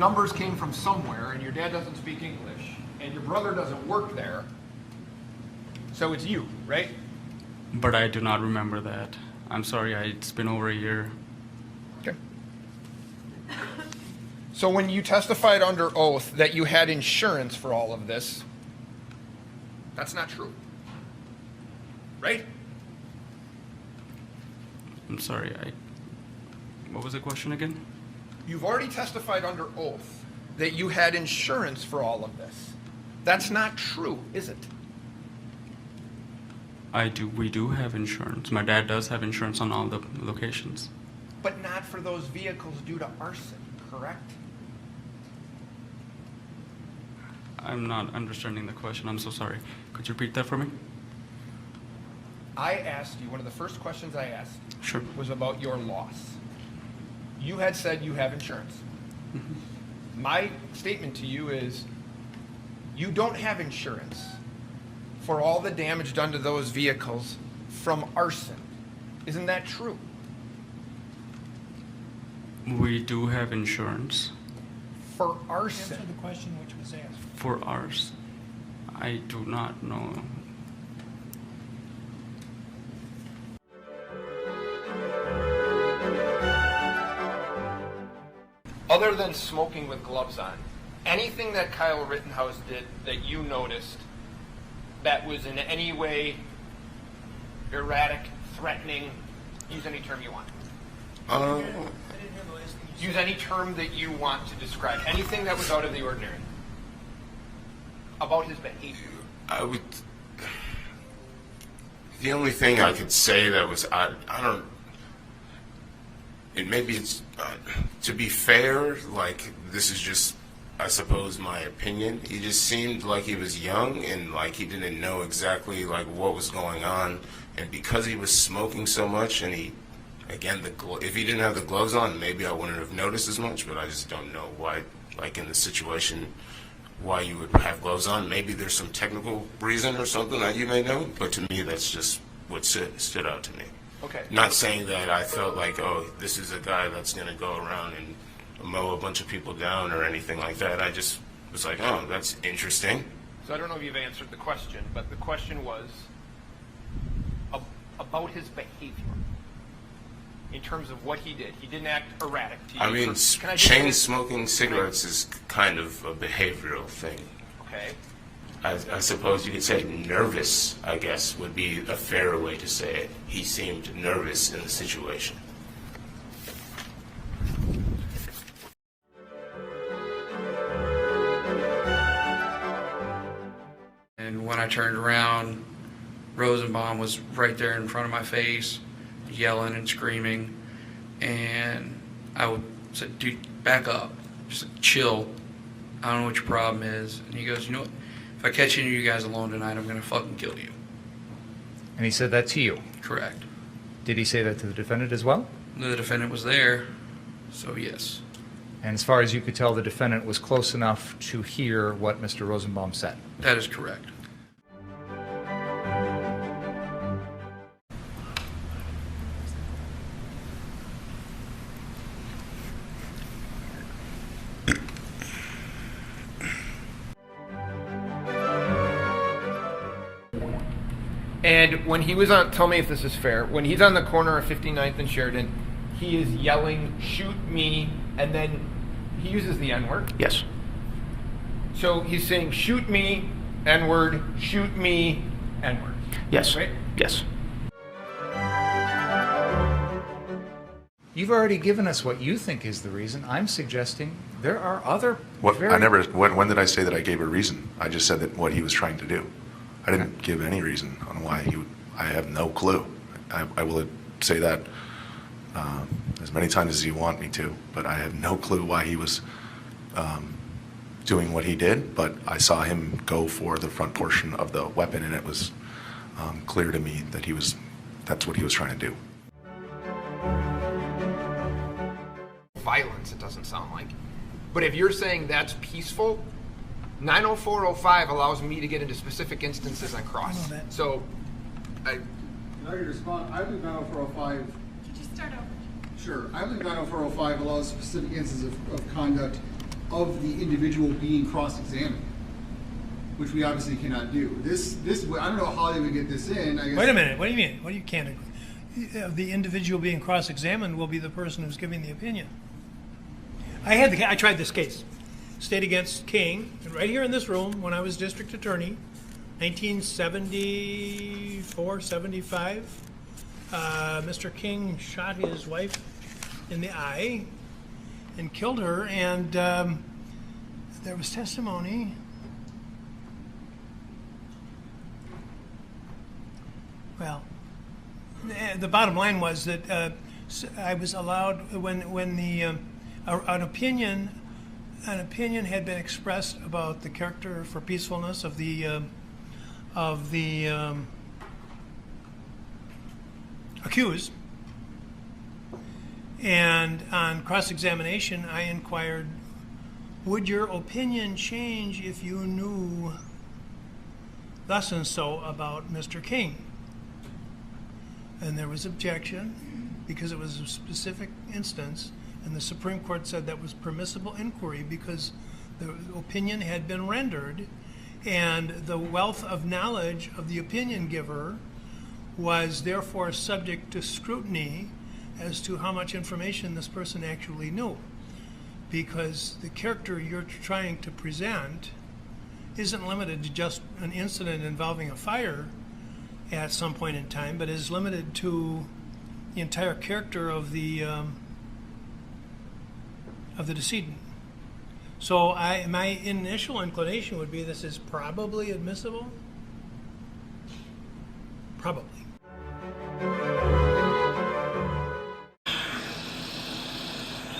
numbers came from somewhere, and your dad doesn't speak English, and your brother doesn't work there, so it's you, right? But I do not remember that. I'm sorry, it's been over a year. Okay. So when you testified under oath that you had insurance for all of this, that's not true, right? I'm sorry, what was the question again? You've already testified under oath that you had insurance for all of this. That's not true, is it? We do have insurance. My dad does have insurance on all the locations. But not for those vehicles due to arson, correct? I'm not understanding the question. I'm so sorry. Could you repeat that for me? I asked you, one of the first questions I asked Sure. was about your loss. You had said you have insurance. Mm-hmm. My statement to you is you don't have insurance for all the damage done to those vehicles from arson. Isn't that true? We do have insurance. For arson. Answer the question which was asked. For ours, I do not know. Other than smoking with gloves on, anything that Kyle Rittenhouse did that you noticed that was in any way erratic, threatening, use any term you want. Use any term that you want to describe. Anything that was out of the ordinary about his behavior. The only thing I could say that was, maybe it's, to be fair, like, this is just, I suppose, my opinion. He just seemed like he was young and like he didn't know exactly like what was going on. And because he was smoking so much, and he, again, if he didn't have the gloves on, maybe I wouldn't have noticed as much, but I just don't know why, like in the situation, why you would have gloves on. Maybe there's some technical reason or something that you may know, but to me, that's just what stood out to me. Okay. Not saying that I felt like, oh, this is a guy that's going to go around and mow a bunch of people down or anything like that. I just was like, oh, that's interesting. So I don't know if you've answered the question, but the question was about his behavior in terms of what he did. He didn't act erratic to you. I mean, chain smoking cigarettes is kind of a behavioral thing. Okay. I suppose you could say nervous, I guess, would be a fairer way to say it. He seemed nervous in the situation. And when I turned around, Rosenbaum was right there in front of my face, yelling and screaming. And I would say, dude, back up, just chill. I don't know what your problem is. And he goes, you know what? If I catch any of you guys alone tonight, I'm going to fucking kill you. And he said that to you? Correct. Did he say that to the defendant as well? The defendant was there, so yes. And as far as you could tell, the defendant was close enough to hear what Mr. Rosenbaum said? That is correct. And when he was on, tell me if this is fair, when he's on the corner of 59th and Sheridan, he is yelling, shoot me, and then he uses the N-word. Yes. So he's saying, shoot me, N-word, shoot me, N-word. Yes. Right? Yes. You've already given us what you think is the reason. I'm suggesting there are other When did I say that I gave a reason? I just said that what he was trying to do. I didn't give any reason on why he would. I have no clue. I will say that as many times as you want me to, but I have no clue why he was doing what he did. But I saw him go for the front portion of the weapon, and it was clear to me that that's what he was trying to do. Violence, it doesn't sound like. But if you're saying that's peaceful, 90405 allows me to get into specific instances on cross. I know that. So, Can I respond? I believe 90405. Could you start over? Sure. I believe 90405 allows specific instances of conduct of the individual being cross-examined, which we obviously cannot do. This, I don't know how they would get this in. I guess. Wait a minute, what do you mean? What do you can't agree? The individual being cross-examined will be the person who's giving the opinion. I tried this case, State against King, right here in this room when I was district attorney, 1974, 75. Mr. King shot his wife in the eye and killed her, and there was testimony. Well, the bottom line was that I was allowed when the an opinion had been expressed about the character for peacefulness of the accused, and on cross-examination I inquired, would your opinion change if you knew thus and so about Mr. King? And there was objection because it was a specific instance, and the Supreme Court said that was permissible inquiry because the opinion had been rendered, and the wealth of knowledge of the opinion giver was therefore subject to scrutiny as to how much information this person actually knew, because the character you're trying to present isn't limited to just an incident involving a fire at some point in time, but is limited to the entire character of the decedent. So my initial inclination would be this is probably admissible. Probably.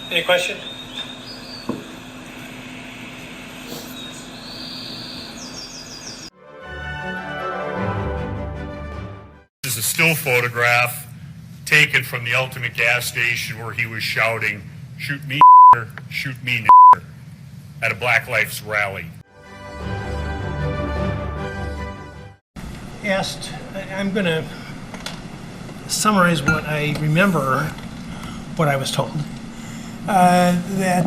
Any question? This is a still photograph taken from the Ultimate gas station where he was shouting, "Shoot me, shoot me," at a Black Lives rally. I'm going to summarize what I remember, what I was told. That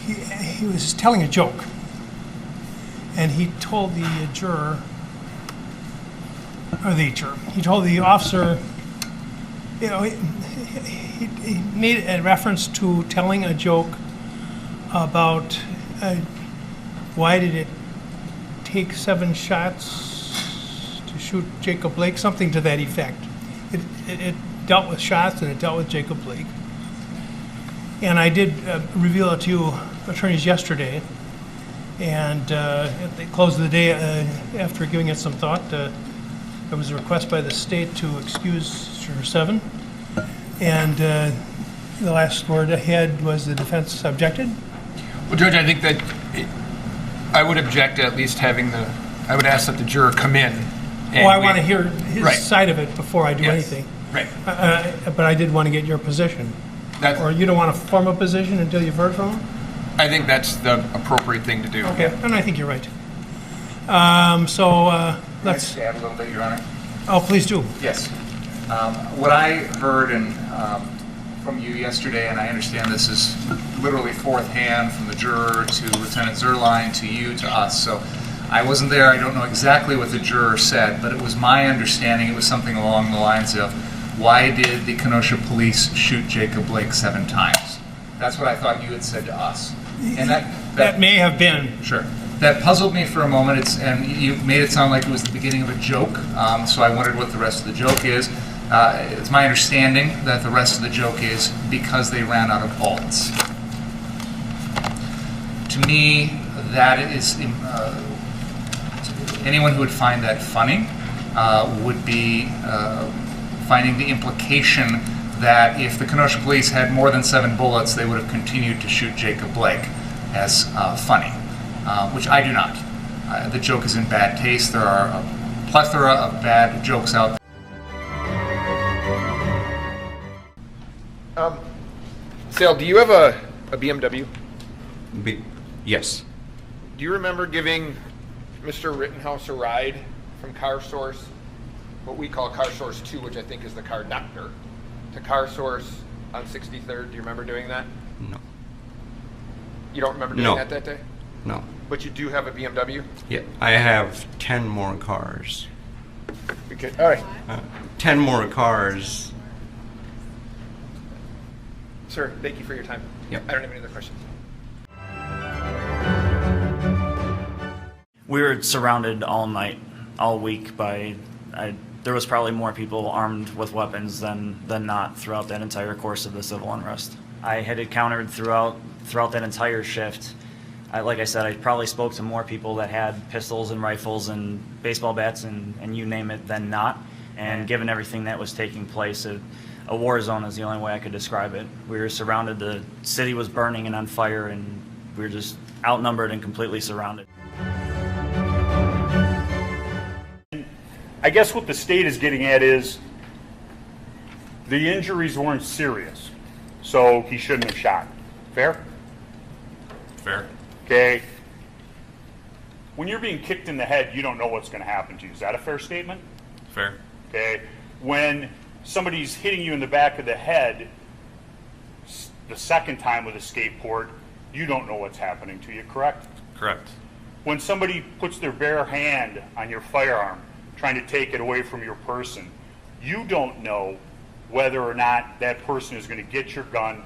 he was telling a joke, and he told the juror, he told the officer, you know, he made a reference to telling a joke about why did it take 7 shots to shoot Jacob Blake, something to that effect. It dealt with shots and it dealt with Jacob Blake. And I did reveal it to you attorneys yesterday, and at the close of the day, after giving it some thought, there was a request by the state to excuse Juror 7, and the last word ahead was the defense objected. Well, Judge, I think that I would object to at least having I would ask that the juror come in. Oh, I want to hear his side of it before I do anything. Right. But I did want to get your position. Or you don't want to form a position until you've heard from him? I think that's the appropriate thing to do. Okay, and I think you're right. Let's add a little bit, Your Honor. Oh, please do. Yes. What I heard from you yesterday, and I understand this is literally fourth hand from the juror to Lieutenant Zerline to you to us. So I wasn't there. I don't know exactly what the juror said, but it was my understanding it was something along the lines of, why did the Kenosha police shoot Jacob Blake 7 times? That's what I thought you had said to us. And that may have been. Sure. That puzzled me for a moment, and you made it sound like it was the beginning of a joke, so I wondered what the rest of the joke is. It's my understanding that the rest of the joke is because they ran out of bullets. To me, that is, anyone who would find that funny would be finding the implication that if the Kenosha police had more than 7 bullets, they would have continued to shoot Jacob Blake as funny. Which I do not. The joke is in bad taste. There are a plethora of bad jokes out there. Sal, do you have a BMW? Yes. Do you remember giving Mr. Rittenhouse a ride from Car Source, what we call Car Source 2, which I think is the car doctor, to Car Source on 63rd? Do you remember doing that? No. You don't remember doing No. that day? No. But you do have a BMW? Yeah, I have 10 more cars. Okay. All right. 10 more cars. Sir, thank you for your time. Yep. I don't have any other questions. We were surrounded all night, all week by, there was probably more people armed with weapons than not throughout that entire course of the civil unrest. I had encountered throughout that entire shift, like I said, I probably spoke to more people that had pistols and rifles and baseball bats and you name it than not. And given everything that was taking place, a war zone is the only way I could describe it. We were surrounded, the city was burning and on fire, and we were just outnumbered and completely surrounded. I guess what the state is getting at is the injuries weren't serious, so he shouldn't have shot. Fair? Fair. Okay. When you're being kicked in the head, you don't know what's going to happen to you. Is that a fair statement? Fair. Okay. When somebody's hitting you in the back of the head the second time with a skateboard, you don't know what's happening to you, correct? Correct. When somebody puts their bare hand on your firearm, trying to take it away from your person, you don't know whether or not that person is going to get your gun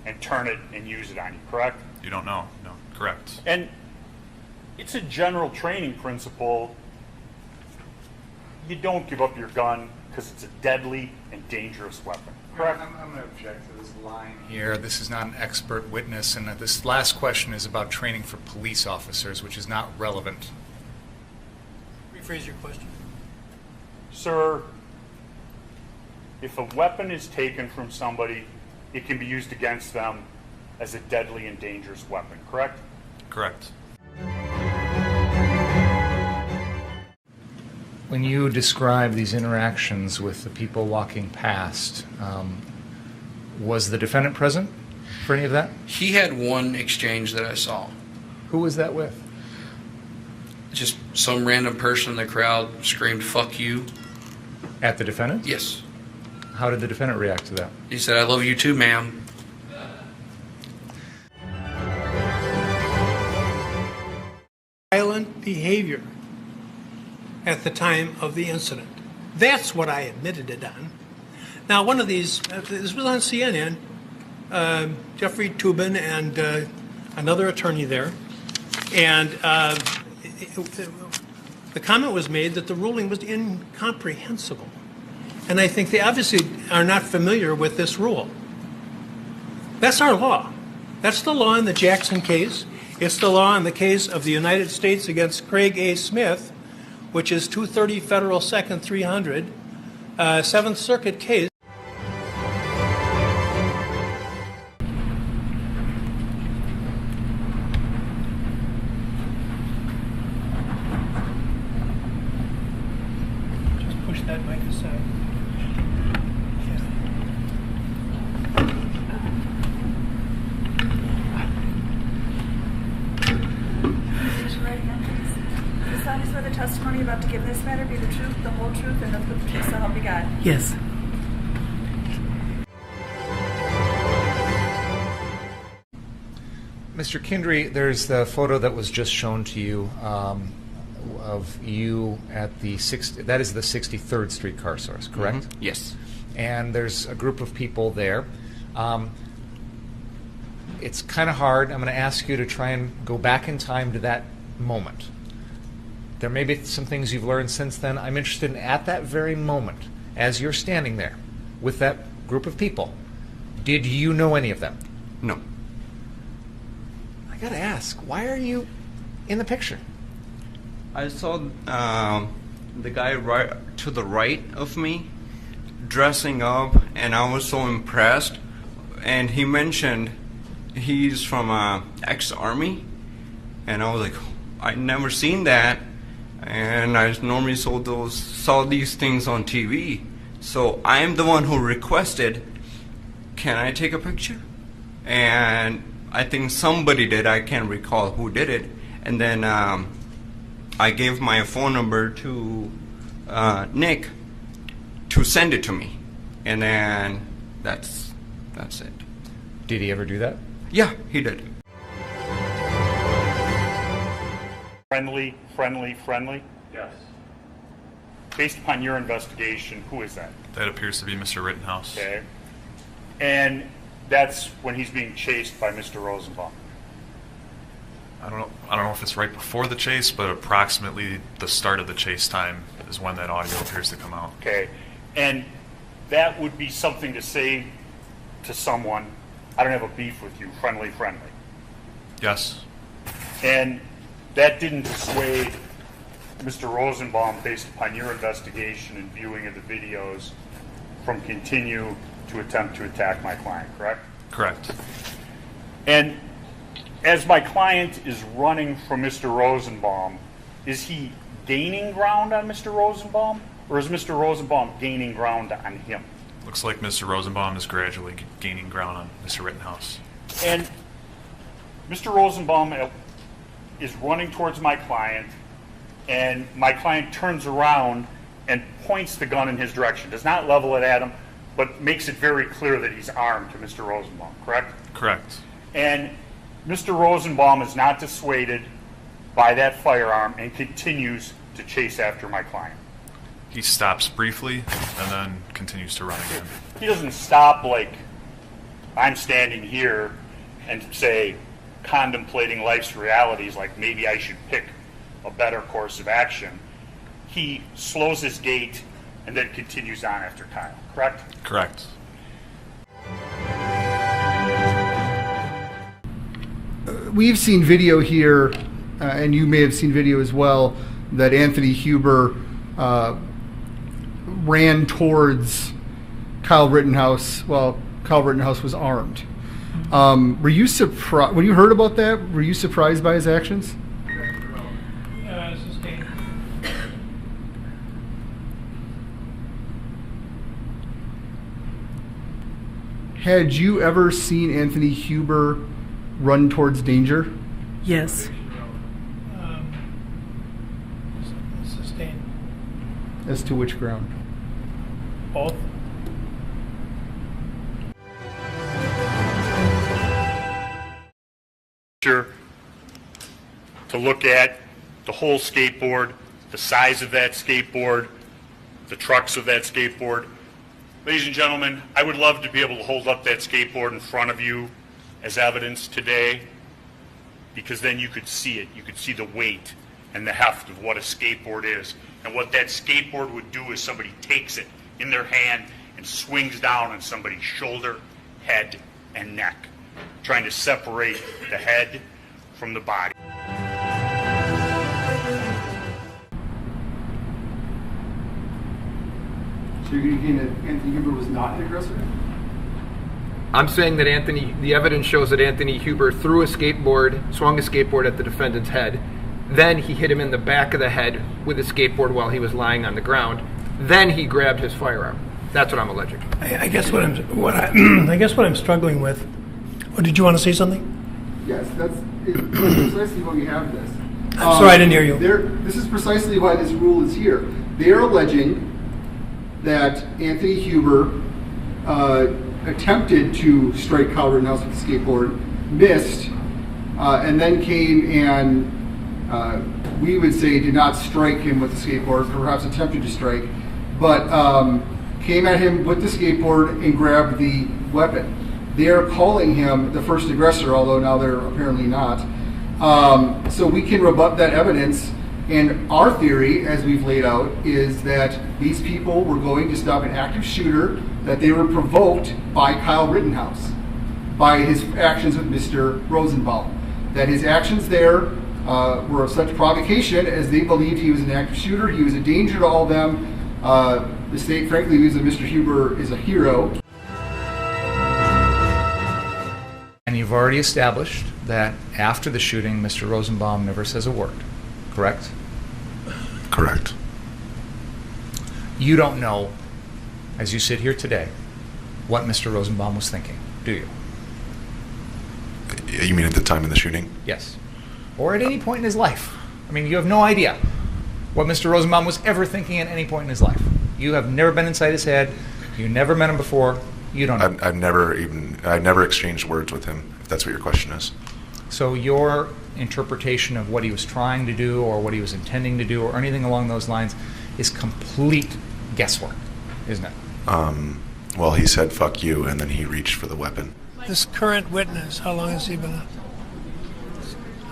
and turn it and use it on you, correct? You don't know. No. Correct. And it's a general training principle. You don't give up your gun because it's a deadly and dangerous weapon, correct? I'm going to object to this line here. This is not an expert witness, and this last question is about training for police officers, which is not relevant. Rephrase your question. Sir, if a weapon is taken from somebody, it can be used against them as a deadly and dangerous weapon, correct? Correct. When you describe these interactions with the people walking past, was the defendant present for any of that? He had one exchange that I saw. Who was that with? Just some random person in the crowd screamed, "Fuck you." At the defendant? Yes. How did the defendant react to that? He said, "I love you too, ma'am." Violent behavior at the time of the incident. That's what I admitted it on. Now, one of these, this was on CNN, Jeffrey Toobin and another attorney there, and the comment was made that the ruling was incomprehensible. And I think they obviously are not familiar with this rule. That's our law. That's the law in the Jackson case. It's the law in the case of the United States against Craig A. Smith, which is 230 Federal 2nd 300, 7th Circuit case. Just push that mic aside. For the testimony about to give in this matter be the truth, the whole truth, and nothing but the truth, so help me God. Yes. Mr. Kindry, there's the photo that was just shown to you of you at the that is the 63rd Street car source, correct? Mm-hmm. Yes. And there's a group of people there. It's kind of hard. I'm going to ask you to try and go back in time to that moment. There may be some things you've learned since then. I'm interested in, at that very moment, as you're standing there with that group of people, did you know any of them? No. I got to ask, why are you in the picture? I saw the guy right to the right of me dressing up, and I was so impressed. And he mentioned he's from ex-army, and I was like, I never seen that. And I normally saw these things on TV. So I'm the one who requested, can I take a picture? And I think somebody did. I can't recall who did it. And then I gave my phone number to Nick to send it to me. And then that's it. Did he ever do that? Yeah, he did. Friendly. Yes. Based upon your investigation, who is that? That appears to be Mr. Rittenhouse. Okay. And that's when he's being chased by Mr. Rosenbaum. I don't know if it's right before the chase, but approximately the start of the chase time is when that audio appears to come out. Okay. And that would be something to say to someone, I don't have a beef with you, friendly. Yes. And that didn't dissuade Mr. Rosenbaum, based upon your investigation and viewing of the videos, from continue to attempt to attack my client, correct? Correct. And as my client is running from Mr. Rosenbaum, is he gaining ground on Mr. Rosenbaum, or is Mr. Rosenbaum gaining ground on him? Looks like Mr. Rosenbaum is gradually gaining ground on Mr. Rittenhouse. And Mr. Rosenbaum is running towards my client, and my client turns around and points the gun in his direction. Does not level it at him, but makes it very clear that he's armed to Mr. Rosenbaum, correct? Correct. And Mr. Rosenbaum is not dissuaded by that firearm and continues to chase after my client. He stops briefly and then continues to run again. He doesn't stop like I'm standing here and say, contemplating life's realities, like maybe I should pick a better course of action. He slows his gait and then continues on after Kyle, correct? Correct. We've seen video here, and you may have seen video as well, that Anthony Huber ran towards Kyle Rittenhouse while Kyle Rittenhouse was armed. Were you surprised when you heard about that? Were you surprised by his actions? Sustained. Had you ever seen Anthony Huber run towards danger? Yes. Sustained. As to which ground? Both. To look at the whole skateboard, the size of that skateboard, the trucks of that skateboard. Ladies and gentlemen, I would love to be able to hold up that skateboard in front of you as evidence today, because then you could see it. You could see the weight and the heft of what a skateboard is. And what that skateboard would do is somebody takes it in their hand and swings down on somebody's shoulder, head, and neck, trying to separate the head from the body. So you're saying that Anthony Huber was not an aggressor? I'm saying that the evidence shows that Anthony Huber threw a skateboard, swung a skateboard at the defendant's head. Then he hit him in the back of the head with a skateboard while he was lying on the ground. Then he grabbed his firearm. That's what I'm alleging. I guess what I'm struggling with. Oh, did you want to say something? Yes, that's precisely why we have this. I'm sorry, I didn't hear you. This is precisely why this rule is here. They are alleging that Anthony Huber attempted to strike Kyle Rittenhouse with a skateboard, missed, and then came and we would say did not strike him with the skateboard, perhaps attempted to strike, but came at him with the skateboard and grabbed the weapon. They are calling him the first aggressor, although now they're apparently not. So we can rebut that evidence. And our theory, as we've laid out, is that these people were going to stop an active shooter, that they were provoked by Kyle Rittenhouse, by his actions with Mr. Rosenbaum. That his actions there were of such provocation as they believed he was an active shooter, he was a danger to all of them. The state, frankly, believes that Mr. Huber is a hero. And you've already established that after the shooting, Mr. Rosenbaum never says a word, correct? Correct. You don't know, as you sit here today, what Mr. Rosenbaum was thinking, do you? You mean at the time of the shooting? Yes. Or at any point in his life. I mean, you have no idea what Mr. Rosenbaum was ever thinking at any point in his life. You have never been inside his head. You never met him before. You don't know. I've never exchanged words with him, if that's what your question is. So your interpretation of what he was trying to do or what he was intending to do or anything along those lines is complete guesswork, isn't it? Well, he said, "Fuck you," and then he reached for the weapon. This current witness, how long has he been?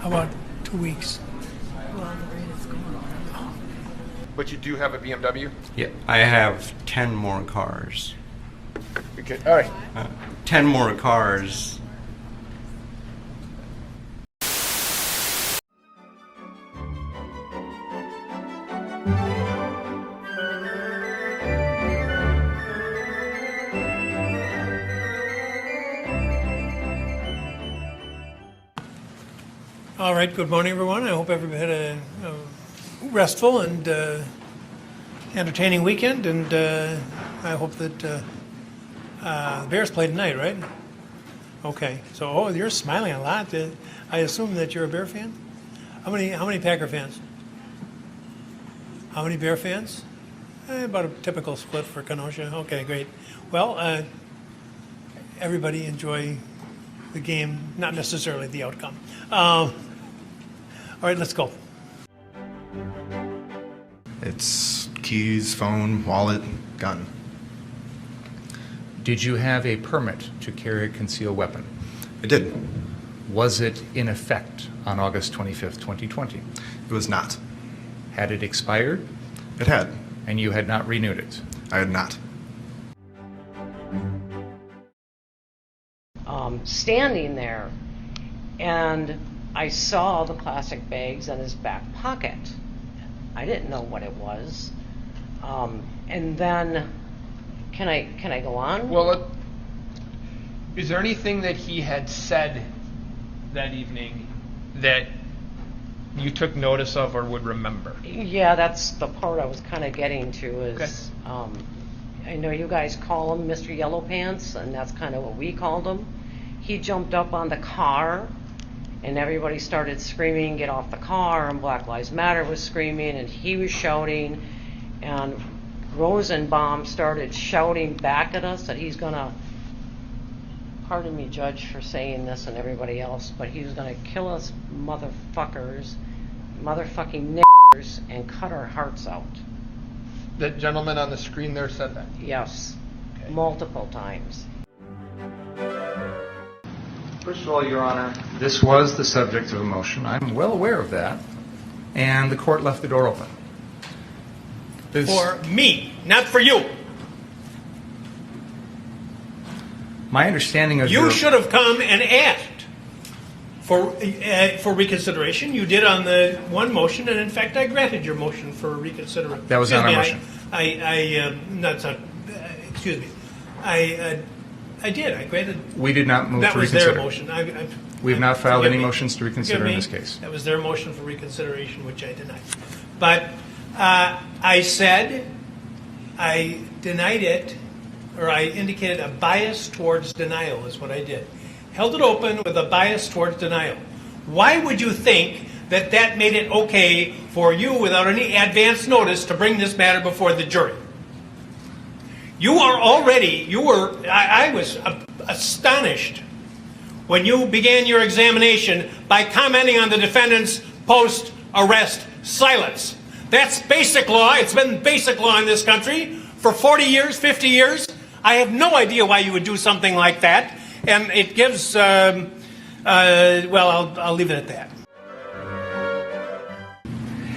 How about 2 weeks? But you do have a BMW? Yeah, I have 10 more cars. Okay. All right. 10 more cars. All right, good morning, everyone. I hope everybody had a restful and entertaining weekend, and I hope that the Bears play tonight, right? Okay, so you're smiling a lot. I assume that you're a Bear fan? How many Packer fans? How many Bear fans? About a typical split for Kenosha. Okay, great. Well, everybody enjoy the game, not necessarily the outcome. All right, let's go. It's keys, phone, wallet, gun. Did you have a permit to carry a concealed weapon? I did. Was it in effect on August 25th, 2020? It was not. Had it expired? It had. And you had not renewed it? I had not. Standing there, and I saw the plastic bags in his back pocket. I didn't know what it was. And then, can I go on? Well, is there anything that he had said that evening that you took notice of or would remember? Yeah, that's the part I was kind of getting to is, Okay. I know you guys call him Mr. Yellow Pants, and that's kind of what we called him. He jumped up on the car, and everybody started screaming, "Get off the car," and Black Lives Matter was screaming, and he was shouting, and Rosenbaum started shouting back at us that he's gonna, pardon me, Judge, for saying this and everybody else, but he was gonna kill us motherfucking niggers and cut our hearts out. The gentleman on the screen there said that? Yes, multiple times. First of all, Your Honor, this was the subject of a motion. I'm well aware of that. And the court left the door open. For me, not for you. My understanding of You should have come and asked for reconsideration. You did on the one motion, and in fact, I granted your motion for reconsideration. That was not our motion. Excuse me. I did. I granted. We did not move that to was reconsider. Their motion. We have not filed forgive any me. motions to reconsider Forgive in me. this case. That was their motion for reconsideration, which I denied. But I said I denied it, or I indicated a bias towards denial is what I did. Held it open with a bias towards denial. Why would you think that that made it okay for you, without any advance notice, to bring this matter before the jury? I was astonished when you began your examination by commenting on the defendant's post-arrest silence. That's basic law. It's been basic law in this country for 40 years, 50 years. I have no idea why you would do something like that. And it gives, well, I'll leave it at that.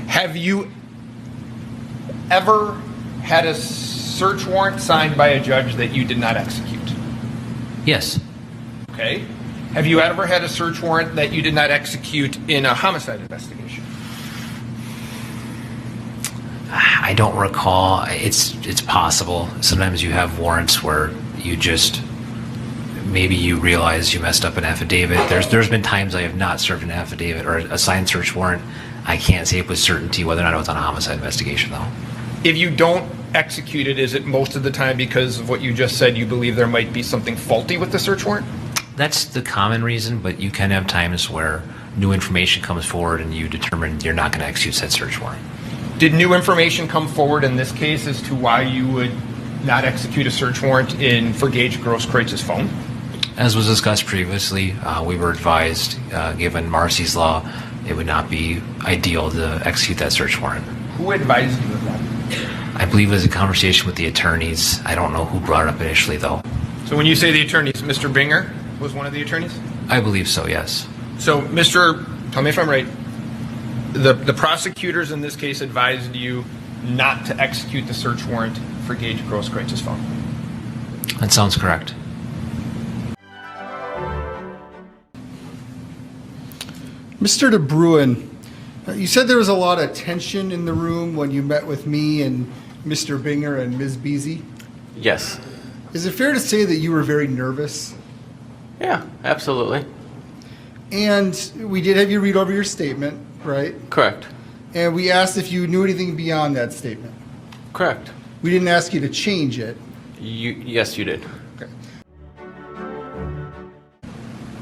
Have you ever had a search warrant signed by a judge that you did not execute? Yes. Okay. Have you ever had a search warrant that you did not execute in a homicide investigation? I don't recall. It's possible. Sometimes you have warrants where you just, maybe you realize you messed up an affidavit. There's been times I have not served an affidavit or a signed search warrant. I can't say with certainty whether or not it was on a homicide investigation, though. If you don't execute it, is it most of the time because of what you just said, you believe there might be something faulty with the search warrant? That's the common reason, but you can have times where new information comes forward and you determine you're not going to execute said search warrant. Did new information come forward in this case as to why you would not execute a search warrant for Gage Grosskreuz's phone? As was discussed previously, we were advised, given Marcy's law, it would not be ideal to execute that search warrant. Who advised you of that? I believe it was a conversation with the attorneys. I don't know who brought it up initially, though. So when you say the attorneys, Mr. Binger was one of the attorneys? I believe so, yes. So, tell me if I'm right, the prosecutors in this case advised you not to execute the search warrant for Gage Grosskreitz's phone? That sounds correct. Mr. De Bruin, you said there was a lot of tension in the room when you met with me and Mr. Binger and Ms. Beasy. Yes. Is it fair to say that you were very nervous? Yeah, absolutely. And we did have you read over your statement, right? Correct. And we asked if you knew anything beyond that statement. Correct. We didn't ask you to change it. Yes, you did. Okay.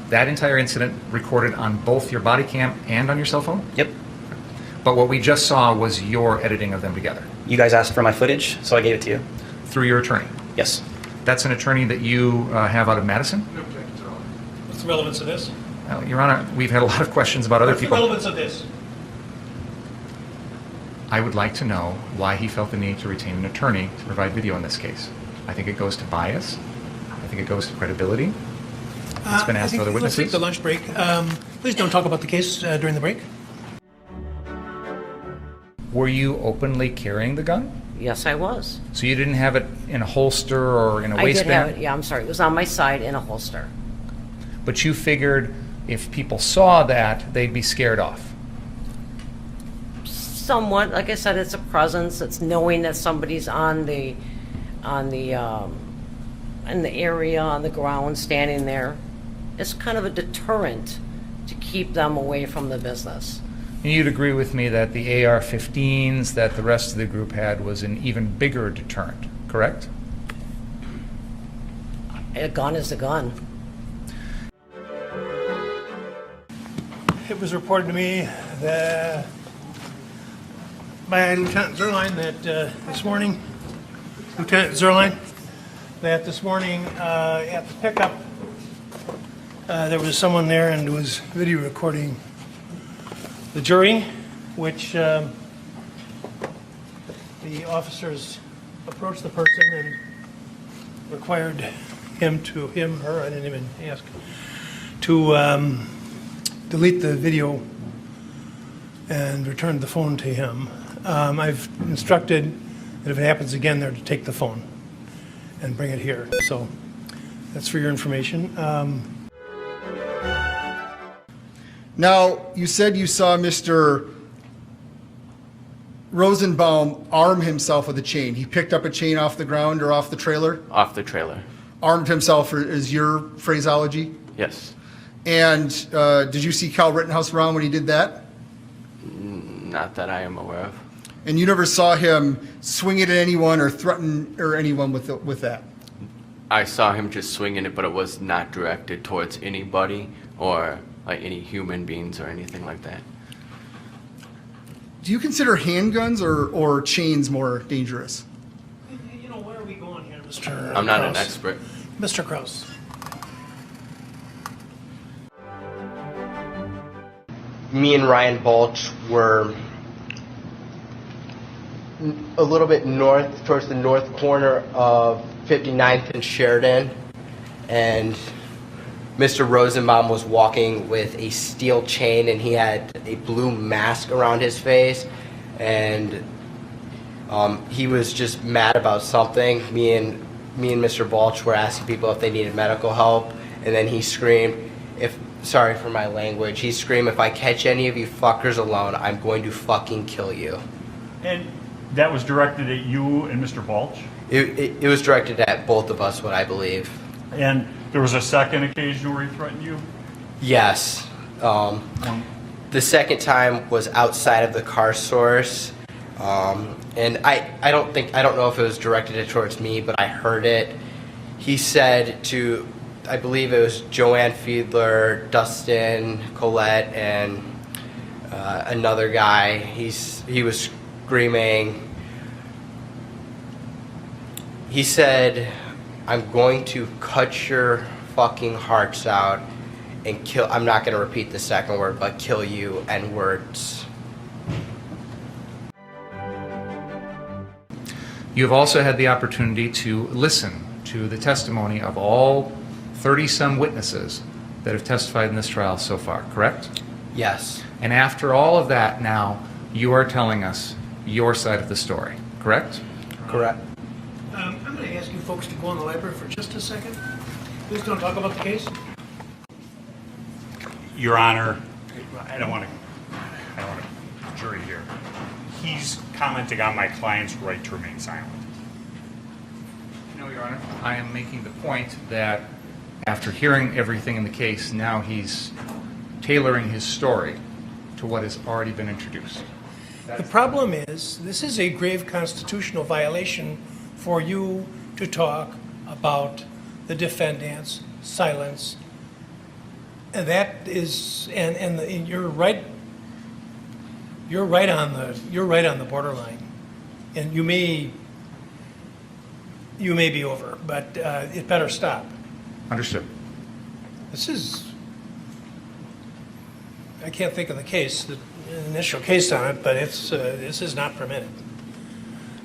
That entire incident recorded on both your body cam and on your cell phone? Yep. But what we just saw was your editing of them together. You guys asked for my footage, so I gave it to you. Through your attorney? Yes. That's an attorney that you have out of Madison? What's the relevance of this? Your Honor, we've had a lot of questions about other What's people. the relevance of this? I would like to know why he felt the need to retain an attorney to provide video in this case. I think it goes to bias. I think it goes to credibility. It's been asked of other Let's take witnesses. the lunch break. Please don't talk about the case during the break. Were you openly carrying the gun? Yes, I was. So you didn't have it in a holster or in a I did waistband? have it, yeah, I'm sorry. It was on my side in a holster. But you figured if people saw that, they'd be scared off. Somewhat, like I said, it's a presence. It's knowing that somebody's in the area, on the ground, standing there. It's kind of a deterrent to keep them away from the business. And you'd agree with me that the AR-15s that the rest of the group had was an even bigger deterrent, correct? A gun is a gun. It was reported to me that by Lieutenant Zerline that this morning, at the pickup, there was someone there and was video recording the jury, which the officers approached the person and required him, her, I didn't even ask, to delete the video and return the phone to him. I've instructed that if it happens again, they're to take the phone and bring it here. So that's for your information. Now, you said you saw Mr. Rosenbaum arm himself with a chain. He picked up a chain off the ground or off the trailer? Off the trailer. Armed himself is your phraseology? Yes. And did you see Cal Rittenhouse around when he did that? Not that I am aware of. And you never saw him swing it at anyone or threaten anyone with that? I saw him just swinging it, but it was not directed towards anybody or like any human beings or anything like that. Do you consider handguns or chains more dangerous? You know, where are we going here, Mr. I'm not an Kraus? expert. Mr. Kraus. Me and Ryan Balch were a little bit north, towards the north corner of 59th and Sheridan, and Mr. Rosenbaum was walking with a steel chain, and he had a blue mask around his face, and he was just mad about something. Me and Mr. Balch were asking people if they needed medical help, and then he screamed, sorry for my language, he screamed, "If I catch any of you fuckers alone, I'm going to fucking kill you." And that was directed at you and Mr. Balch? It was directed at both of us, what I believe. And there was a second occasion where he threatened you? Yes. The second time was outside of the car source. And I don't know if it was directed towards me, but I heard it. He said to, I believe it was Joanne Fiedler, Dustin, Colette, and another guy. He was screaming. He said, "I'm going to cut your fucking hearts out and kill. I'm not going to repeat the second word, but kill you and words. You have also had the opportunity to listen to the testimony of all 30-some witnesses that have testified in this trial so far, correct? Yes. And after all of that, now you are telling us your side of the story, correct? Correct. I'm going to ask you folks to go in the library for just a second. Please don't talk about the case. Your Honor, I don't want to jury here. He's commenting on my client's right to remain silent. No, Your Honor. I am making the point that after hearing everything in the case, now he's tailoring his story to what has already been introduced. The problem is, this is a grave constitutional violation for you to talk about the defendant's silence. And that is, and you're right on the borderline, and you may be over, but it better stop. Understood. This is, I can't think of the case, the initial case on it, but it's this is not permitted.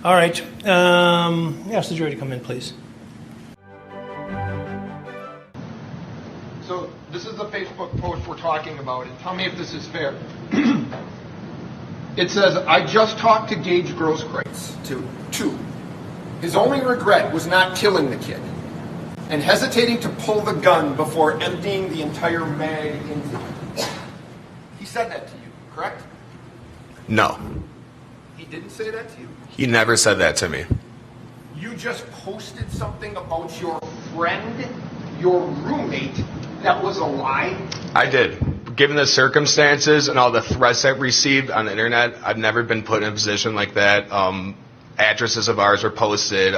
All right, ask the jury to come in, please. So this is the Facebook post we're talking about, and tell me if this is fair. It says, I just talked to Gage Grosskreutz, two. His only regret was not killing the kid and hesitating to pull the gun before emptying the entire mag into it. He said that to you, correct? No, He didn't say that to you? he never said that to me. You just posted something about your friend, your roommate, that was a lie? I did. Given the circumstances and all the threats I've received on the internet, I've never been put in a position like that. Addresses of ours were posted.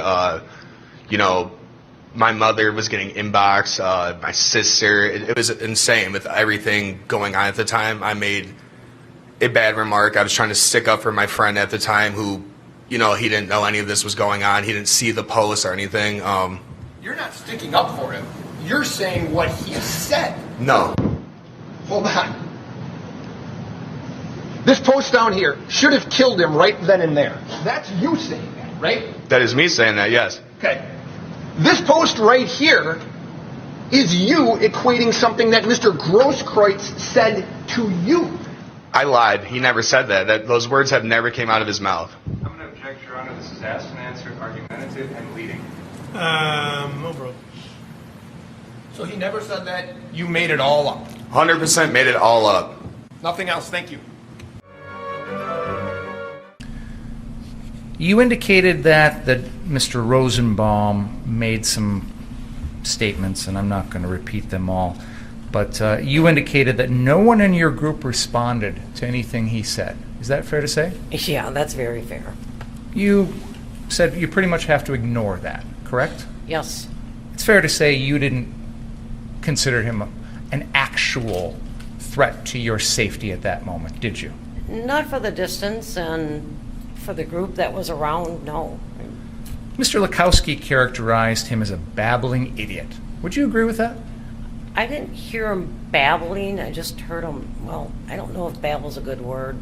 My mother was getting inboxed. My sister. It was insane with everything going on at the time. I made a bad remark. I was trying to stick up for my friend at the time who, he didn't know any of this was going on. He didn't see the post or anything. You're not sticking up for him. You're saying what he said. No. Hold on. This post down here should have killed him right then and there. That's you saying that, right? That is me saying that, yes. Okay. This post right here is you equating something that Mr. Grosskreutz said to you. I lied. He never said that. Those words have never came out of his mouth. I'm going to object, Your Honor. This is asked and answered, argumentative, and leading. Over. So he never said that. You made it all up. 100% made it all up. Nothing else. Thank you. You indicated that Mr. Rosenbaum made some statements, and I'm not going to repeat them all, but you indicated that no one in your group responded to anything he said. Is that fair to say? Yeah, that's very fair. You said you pretty much have to ignore that, correct? Yes. It's fair to say you didn't consider him an actual threat to your safety at that moment, did you? Not for the distance, and for the group that was around, no. Mr. Lukowski characterized him as a babbling idiot. Would you agree with that? I didn't hear him babbling, I just heard him, well, I don't know if babble's a good word,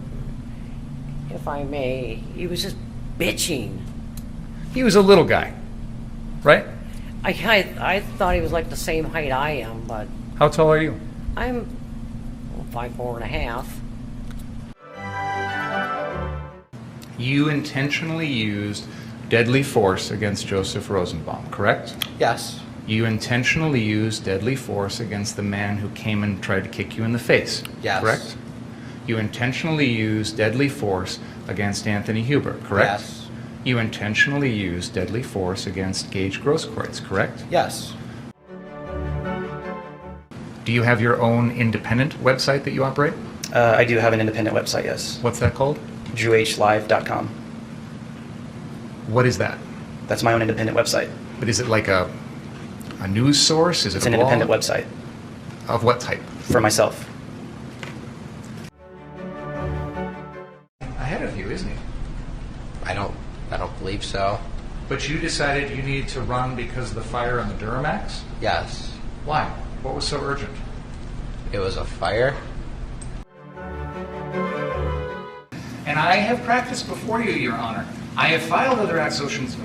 if I may. He was just bitching. He was a little guy, right? I thought he was like the same height I am, but How tall are you? I'm 5'4.5". You intentionally used deadly force against Joseph Rosenbaum, correct? Yes. You intentionally used deadly force against the man who came and tried to kick you in the face, Yes. correct? You intentionally used deadly force against Anthony Huber, correct? Yes. You intentionally used deadly force against Gage Grosskreutz, correct? Yes. Do you have your own independent website that you operate? I do have an independent website, yes. What's that called? DrewHLive.com. What is that? That's my own independent website. But is it like a news source? Is it It's a an blog? independent website. Of what type? For myself. Ahead of you, isn't he? I don't believe so. But you decided you needed to run because of the fire on the Duramax? Yes. Why? What was so urgent? It was a fire. And I have practiced before you, Your Honor. I have filed other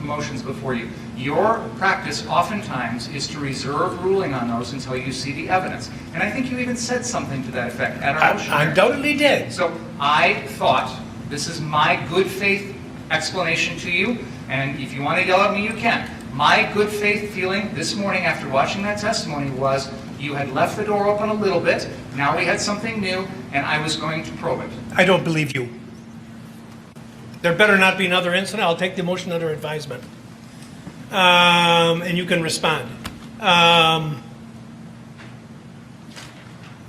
motions before you. Your practice oftentimes is to reserve ruling on those until you see the evidence. And I think you even said something to that effect at our motion. I undoubtedly did. So I thought, this is my good faith explanation to you, and if you want to yell at me, you can. My good faith feeling this morning after watching that testimony was you had left the door open a little bit, now we had something new, and I was going to probe it. I don't believe you. There better not be another incident. I'll take the motion under advisement. And you can respond.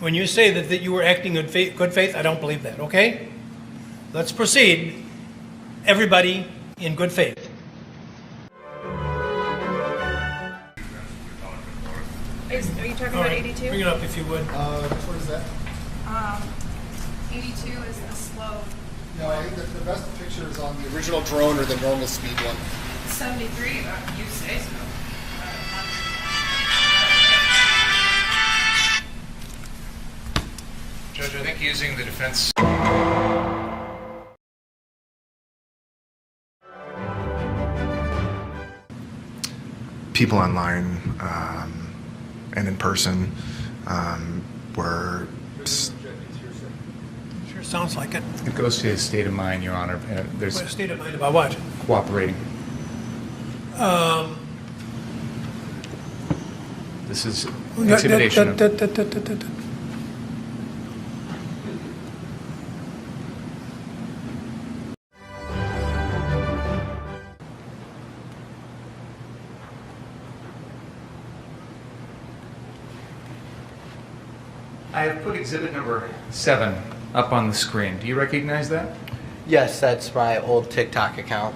When you say that you were acting in good faith, I don't believe that, okay? Let's proceed. Everybody in good faith. Are you talking All about right, 82? bring it up if you would. What is that? 82 is the slow. No, I think the best picture is on the original drone or the normal speed one. 73, you say so. Judge, I think using the defense... People online and in person were... Sure sounds like it. It goes to his state of mind, Your Honor. There's What state of mind about what? cooperating. This is intimidation. I have put exhibit number 7 up on the screen. Do you recognize that? Yes, that's my old TikTok account.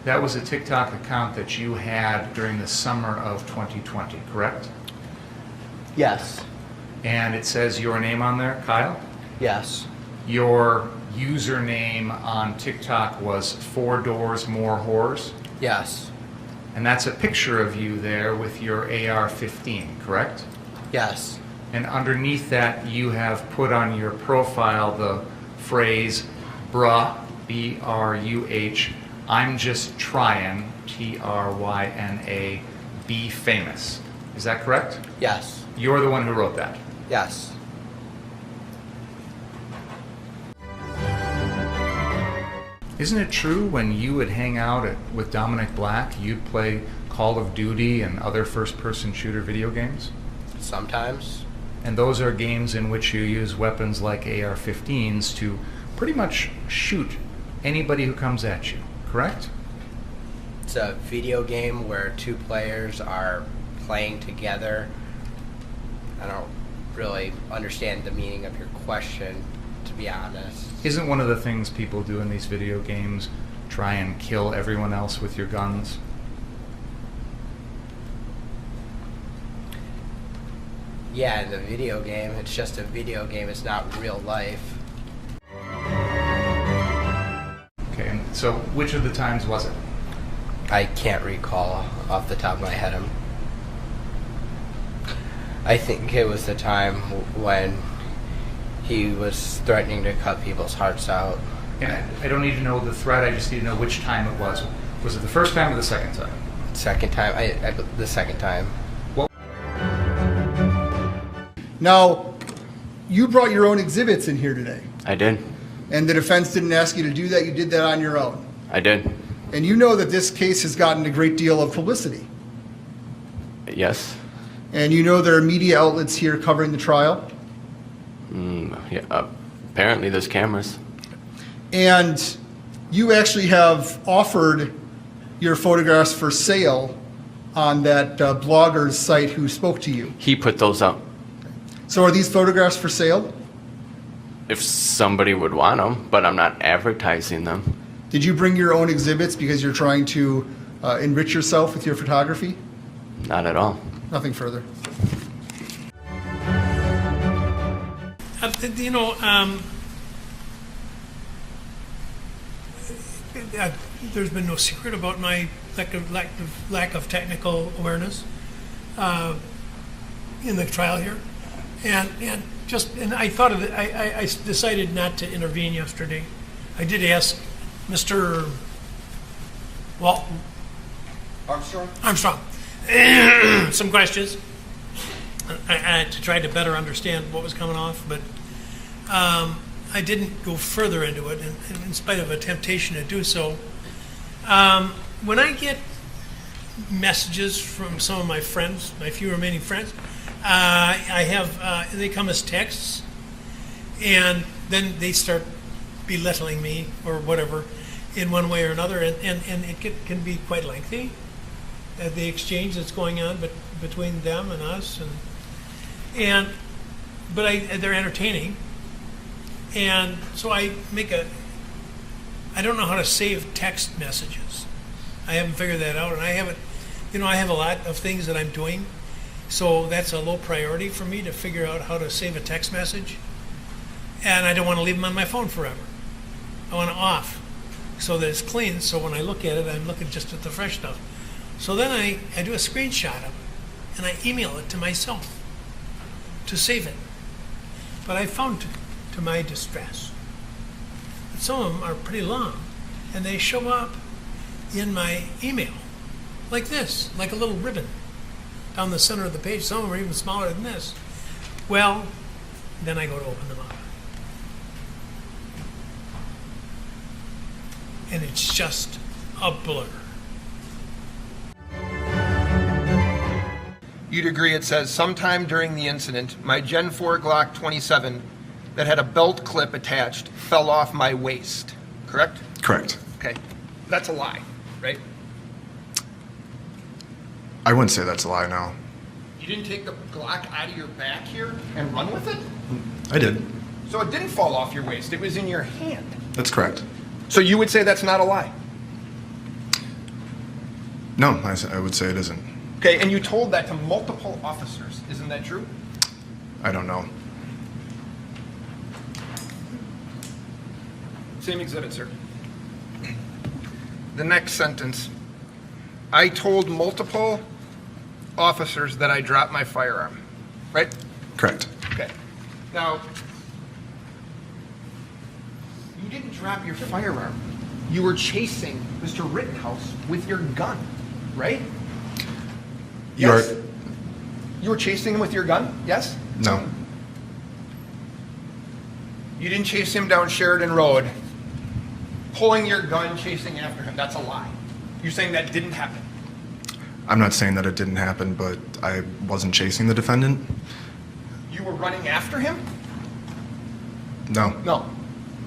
That was a TikTok account that you had during the summer of 2020, correct? Yes. And it says your name on there, Kyle? Yes. Your username on TikTok was 4 Doors More Whores? Yes. And that's a picture of you there with your AR-15, correct? Yes. And underneath that, you have put on your profile the phrase, bruh, B-R-U-H, I'm just trying, T-R-Y-N-A, be famous. Is that correct? Yes. You're the one who wrote that? Yes. Isn't it true when you would hang out with Dominic Black, you'd play Call of Duty and other first-person shooter video games? Sometimes. And those are games in which you use weapons like AR-15s to pretty much shoot anybody who comes at you, correct? It's a video game where 2 players are playing together. I don't really understand the meaning of your question, to be honest. Isn't one of the things people do in these video games try and kill everyone else with your guns? Yeah, in the video game, it's just a video game, it's not real life. Okay, and so which of the times was it? I can't recall off the top of my head. I think it was the time when he was threatening to cut people's hearts out. And I don't need to know the threat, I just need to know which time it was. Was it the first time or the second time? Second time, the second time. Now, you brought your own exhibits in here today, I did. and the defense didn't ask you to do that. You did that on your own. I did. And you know that this case has gotten a great deal of publicity. Yes. And you know there are media outlets here covering the trial. Yeah, apparently there's cameras. And you actually have offered your photographs for sale on that blogger's site who spoke to you. He put those up. So are these photographs for sale? If somebody would want them, but I'm not advertising them. Did you bring your own exhibits because you're trying to enrich yourself with your photography? Not at all. Nothing further. There's been no secret about my lack of technical awareness. in the trial here, and I thought of it. I decided not to intervene yesterday. I did ask Mr. Armstrong some questions to try to better understand what was coming off, but I didn't go further into it, in spite of a temptation to do so. When I get messages from some of my friends, my few remaining friends, they come as texts, and then they start belittling me or whatever in one way or another, and it can be quite lengthy, the exchange that's going on between them and us, but they're entertaining, and so I don't know how to save text messages. I haven't figured that out, and I have a lot of things that I'm doing, so that's a low priority for me to figure out how to save a text message, and I don't want to leave them on my phone forever. I want it off so that it's clean, so when I look at it, I'm looking just at the fresh stuff. So then I do a screenshot of it, and I email it to myself to save it. But I found, to my distress, that some of them are pretty long, and they show up in my email like this, like a little ribbon down the center of the page. Some of them are even smaller than this. Well, then I go to open them up, and it's just a blur. You'd agree it says, sometime during the incident, my Gen 4 Glock 27 that had a belt clip attached fell off my waist, correct? Correct. Okay. That's a lie, right? I wouldn't say that's a lie, no. You didn't take the Glock out of your back here and run with it? I did. So it didn't fall off your waist. It was in your hand. That's correct. So you would say that's not a lie? No, I would say it isn't. Okay, and you told that to multiple officers. Isn't that true? I don't know. Same exhibit, sir. The next sentence. I told multiple officers that I dropped my firearm. Right? Correct. Okay. Now, you didn't drop your firearm. You were chasing Mr. Rittenhouse with your gun, right? Yes? You were chasing him with your gun? Yes? No. You didn't chase him down Sheridan Road, pulling your gun, chasing after him. That's a lie. You're saying that didn't happen? I'm not saying that it didn't happen, but I wasn't chasing the defendant. You were running after him? No. No.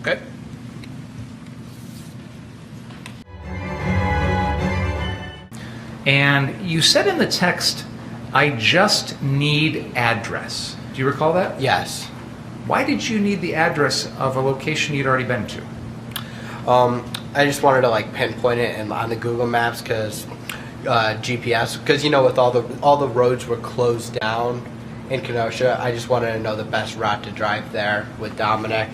Okay. And you said in the text, I just need address. Do you recall that? Yes. Why did you need the address of a location you'd already been to? I just wanted to pinpoint it on the Google Maps because GPS, because with all the roads were closed down in Kenosha. I just wanted to know the best route to drive there with Dominic.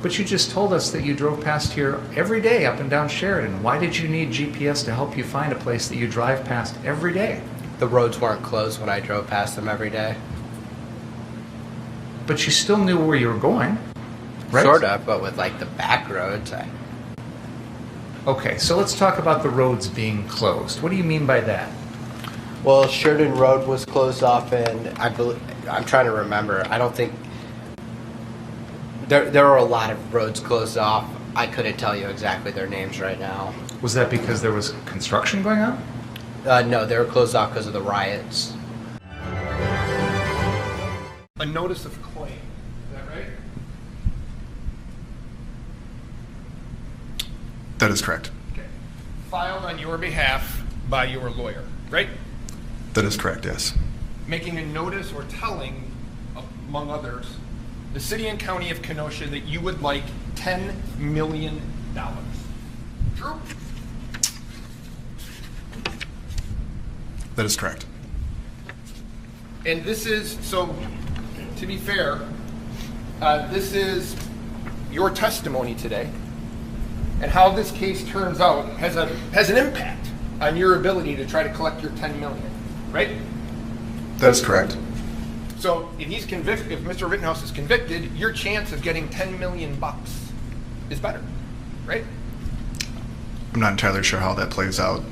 But you just told us that you drove past here every day up and down Sheridan. Why did you need GPS to help you find a place that you drive past every day? The roads weren't closed when I drove past them every day. But you still knew where you were going, right? Sort of, but with the back roads. Okay, so let's talk about the roads being closed. What do you mean by that? Well, Sheridan Road was closed off, and I'm trying to remember. I don't think there were a lot of roads closed off. I couldn't tell you exactly their names right now. Was that because there was construction going on? No, they were closed off because of the riots. A notice of claim. Is that right? That is correct. Okay. Filed on your behalf by your lawyer, right? That is correct, yes. Making a notice or telling, among others, the city and county of Kenosha that you would like $10 million. True? That is correct. And this is, so to be fair, this is your testimony today. And how this case turns out has an impact on your ability to try to collect your $10 million, right? That is correct. So if he's convicted, if Mr. Rittenhouse is convicted, your chance of getting $10 million is better, right? I'm not entirely sure how that plays out.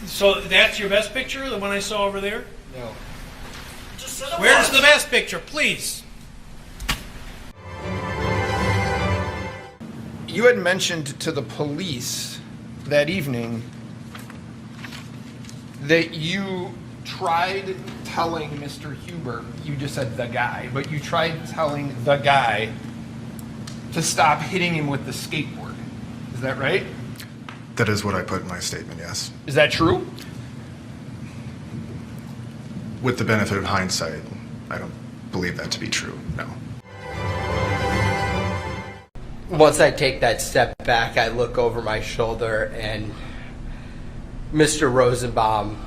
So that's your best picture, the one I saw over there? No. Where's the best picture, please? You had mentioned to the police that evening that you tried telling Mr. Huber, you just said the guy, but you tried telling the guy to stop hitting him with the skateboard. Is that right? That is what I put in my statement, yes. Is that true? With the benefit of hindsight, I don't believe that to be true, no. Once I take that step back, I look over my shoulder and Mr. Rosenbaum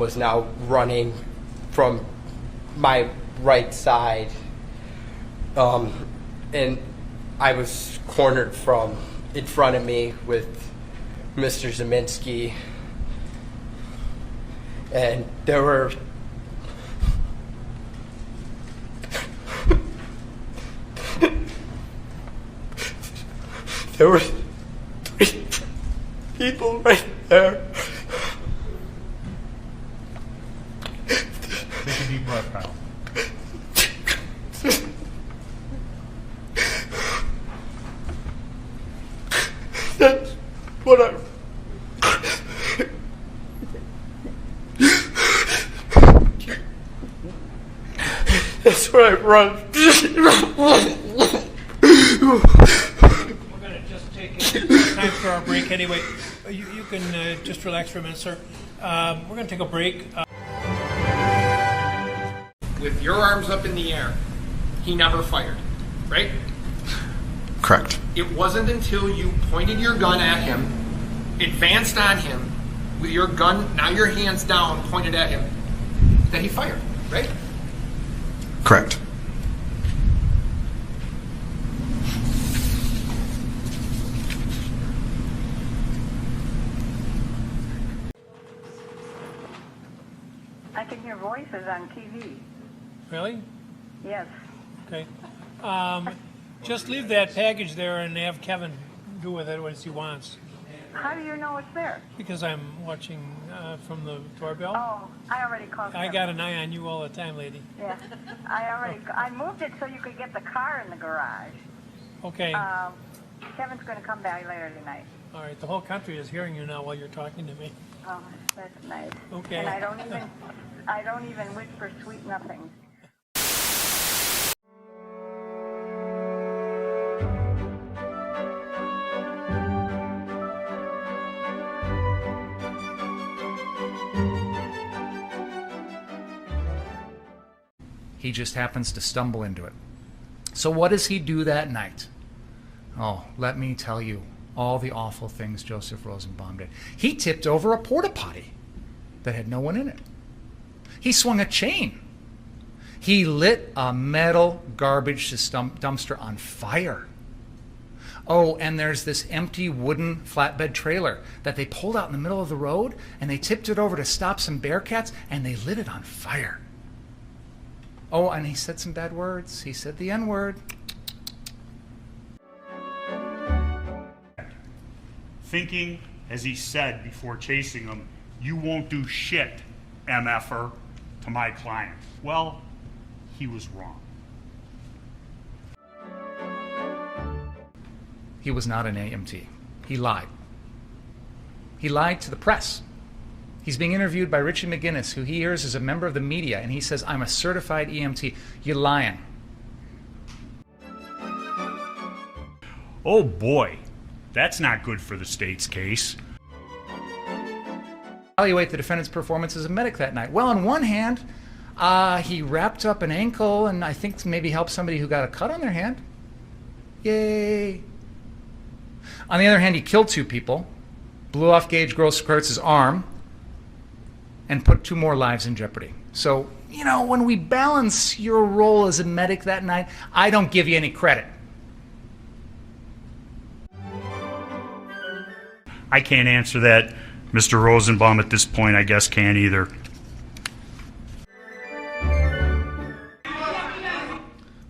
was now running from my right side. And I was cornered from in front of me with Mr. Zeminski. And there were three people right there. Take a deep breath, Kyle. That's what I... That's what I run. We're going to just take time for our break anyway. You can just relax for a minute, sir. We're going to take a break. With your arms up in the air, he never fired, right? Correct. It wasn't until you pointed your gun at him, advanced on him, with your gun, now your hands down, pointed at him, that he fired, right? Correct. I can hear voices on TV. Really? Yes. Okay. Just leave that package there and have Kevin do with it what he wants. How do you know it's there? Because I'm watching from the doorbell. Oh, I already called I Kevin. got an eye on you all the time, lady. Yeah, I moved it so you could get the car in the garage. Okay. Kevin's going to come back later tonight. All right. The whole country is hearing you now while you're talking to me. Oh, that's nice. Okay. And I don't even whisper sweet nothings. He just happens to stumble into it. So what does he do that night? Oh, let me tell you all the awful things Joseph Rosenbaum did. He tipped over a porta potty that had no one in it. He swung a chain. He lit a metal garbage dumpster on fire. Oh, and there's this empty wooden flatbed trailer that they pulled out in the middle of the road, and they tipped it over to stop some bearcats, and they lit it on fire. Oh, and he said some bad words. He said the N-word. Thinking, as he said before chasing him, you won't do shit, MFer, to my client. Well, he was wrong. He was not an AMT. He lied. He lied to the press. He's being interviewed by Richie McGinnis, who he hears is a member of the media, and he says, I'm a certified EMT. You're lying. Oh boy, that's not good for the state's case. Evaluate the defendant's performance as a medic that night. Well, on one hand, he wrapped up an ankle and I think maybe helped somebody who got a cut on their hand. Yay. On the other hand, he killed 2 people, blew off Gage Gross-Kurtz's arm, and put 2 more lives in jeopardy. So, you know, when we balance your role as a medic that night, I don't give you any credit. I can't answer that, Mr. Rosenbaum at this point, I guess, can't either.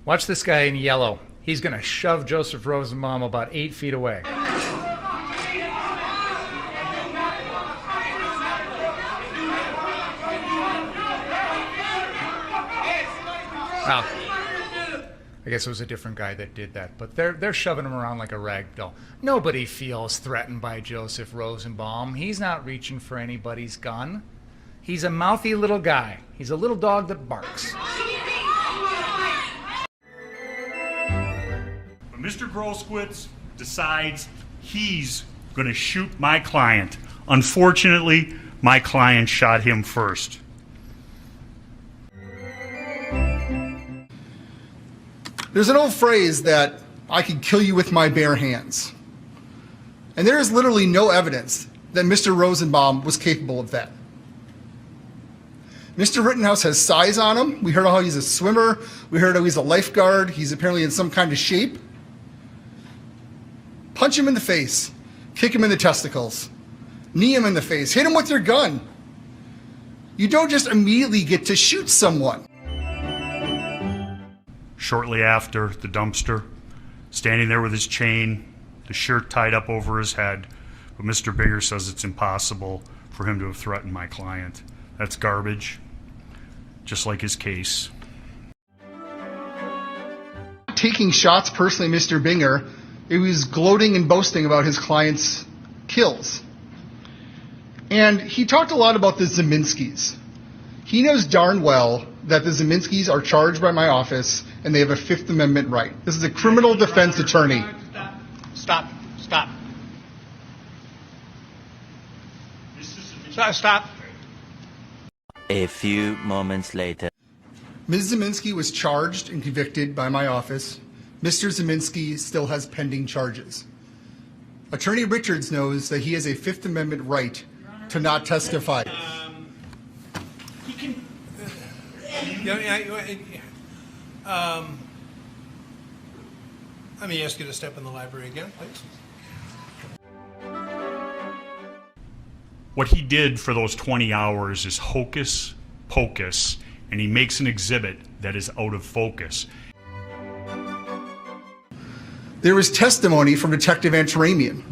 Watch this guy in yellow. He's going to shove Joseph Rosenbaum about 8 feet away. Well, I guess it was a different guy that did that, but they're shoving him around like a rag doll. Nobody feels threatened by Joseph Rosenbaum. He's not reaching for anybody's gun. He's a mouthy little guy. He's a little dog that barks. But Mr. Groskowitz decides he's going to shoot my client. Unfortunately, my client shot him first. There's an old phrase that I could kill you with my bare hands. And there is literally no evidence that Mr. Rosenbaum was capable of that. Mr. Rittenhouse has size on him. We heard how he's a swimmer. We heard how he's a lifeguard. He's apparently in some kind of shape. Punch him in the face. Kick him in the testicles. Knee him in the face. Hit him with your gun. You don't just immediately get to shoot someone. Shortly after, the dumpster, standing there with his chain, the shirt tied up over his head. But Mr. Binger says it's impossible for him to have threatened my client. That's garbage, just like his case. Taking shots personally, Mr. Binger, he was gloating and boasting about his client's kills. And he talked a lot about the Zeminskis. He knows darn well that the Zeminskis are charged by my office and they have a Fifth Amendment right. This is a criminal defense attorney. Stop. Stop. A few moments later. Ms. Zeminski was charged and convicted by my office. Mr. Zeminski still has pending charges. Attorney Richards knows that he has a Fifth Amendment right to not testify. Let me ask you to step in the library again, please. What he did for those 20 hours is hocus pocus, and he makes an exhibit that is out of focus. There was testimony from Detective Antaramian,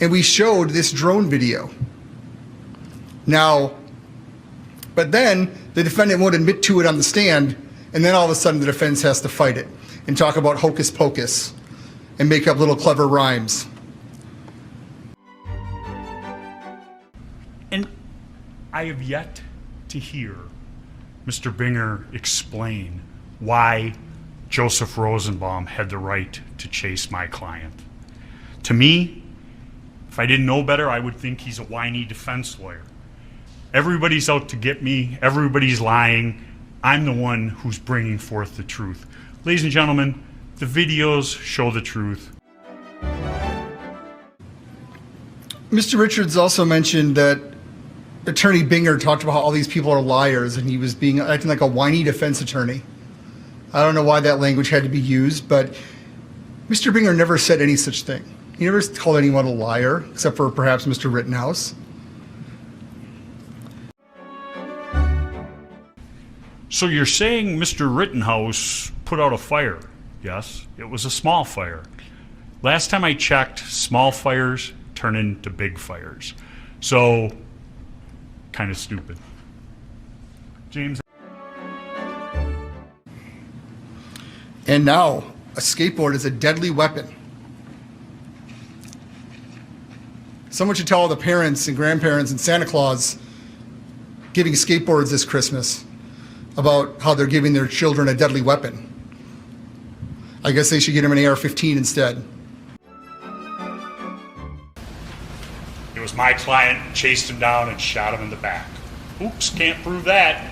and we showed this drone video. Now, but then the defendant won't admit to it on the stand, and then all of a sudden the defense has to fight it and talk about hocus pocus and make up little clever rhymes. And I have yet to hear Mr. Binger explain why Joseph Rosenbaum had the right to chase my client. To me, if I didn't know better, I would think he's a whiny defense lawyer. Everybody's out to get me. Everybody's lying. I'm the one who's bringing forth the truth. Ladies and gentlemen, the videos show the truth. Mr. Richards also mentioned that Attorney Binger talked about how all these people are liars and he was acting like a whiny defense attorney. I don't know why that language had to be used, but Mr. Binger never said any such thing. He never called anyone a liar, except for perhaps Mr. Rittenhouse. So you're saying Mr. Rittenhouse put out a fire? Yes, it was a small fire. Last time I checked, small fires turn into big fires. So, kind of stupid. James? And now, a skateboard is a deadly weapon. Someone should tell all the parents and grandparents and Santa Claus giving skateboards this Christmas about how they're giving their children a deadly weapon. I guess they should get them an AR-15 instead. It was my client who chased him down and shot him in the back. Oops, can't prove that.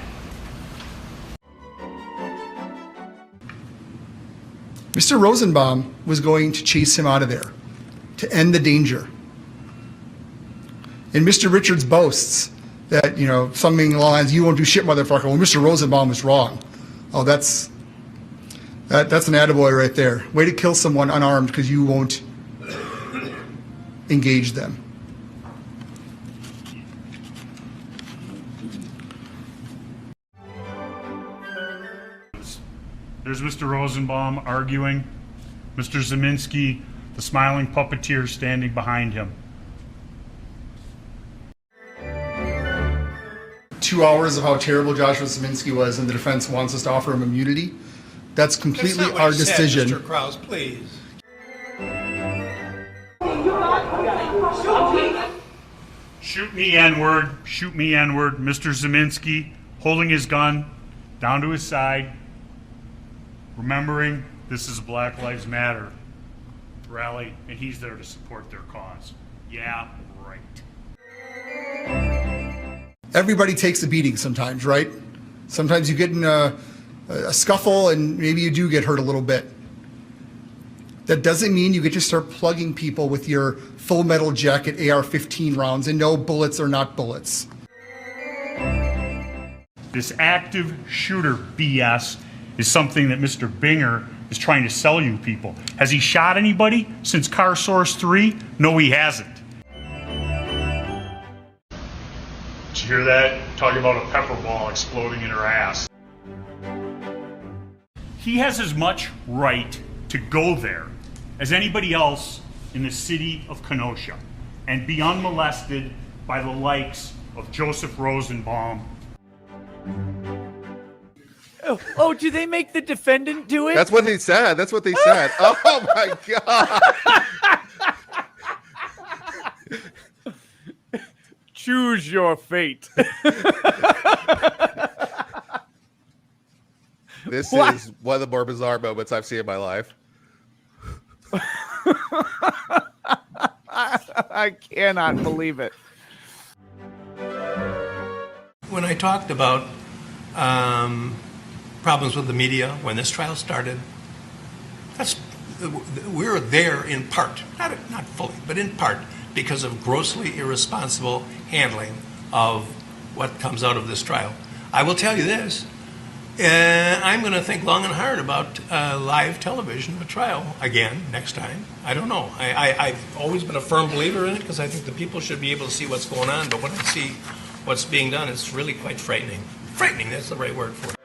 Mr. Rosenbaum was going to chase him out of there to end the danger. And Mr. Richards boasts that, something along the lines, you won't do shit, motherfucker. Well, Mr. Rosenbaum was wrong. Oh, that's an attaboy right there. Way to kill someone unarmed because you won't engage them. There's Mr. Rosenbaum arguing. Mr. Zeminski, the smiling puppeteer, standing behind him. 2 hours of how terrible Joshua Zeminski was, and the defense wants us to offer him immunity. That's completely That's not what our he said, decision. Mr. Krause, please. Shoot me, N-word. Shoot me, N-word. Mr. Zeminski holding his gun down to his side, remembering this is a Black Lives Matter rally, and he's there to support their cause. Yeah, right. Everybody takes a beating sometimes, right? Sometimes you get in a scuffle and maybe you do get hurt a little bit. That doesn't mean you get to start plugging people with your full metal jacket AR-15 rounds, and no, bullets are not bullets. This active shooter BS is something that Mr. Binger is trying to sell you people. Has he shot anybody since Car Source 3? No, he hasn't. Did you hear that? Talking about a pepper ball exploding in her ass. He has as much right to go there as anybody else in the city of Kenosha and be unmolested by the likes of Joseph Rosenbaum. Oh, do they make the defendant do it? That's what he said. That's what they said. Oh my God. Choose your fate. This What? is one of the more bizarre moments I've seen in my life. I cannot believe it. When I talked about problems with the media when this trial started, we were there in part, not fully, but in part, because of grossly irresponsible handling of what comes out of this trial. I will tell you this. I'm going to think long and hard about live television, a trial again next time. I don't know. I've always been a firm believer in it because I think the people should be able to see what's going on. But when I see what's being done, it's really quite frightening. Frightening, that's the right word for it.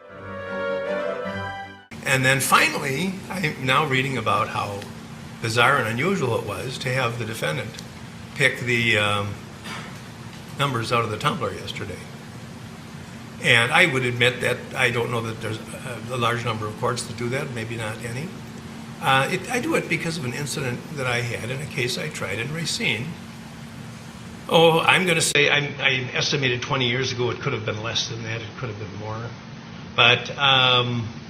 And then finally, I'm now reading about how bizarre and unusual it was to have the defendant pick the numbers out of the tumbler yesterday. And I would admit that I don't know that there's a large number of courts that do that, maybe not any. I do it because of an incident that I had in a case I tried in Racine. Oh, I'm going to say I estimated 20 years ago it could have been less than that. It could have been more. But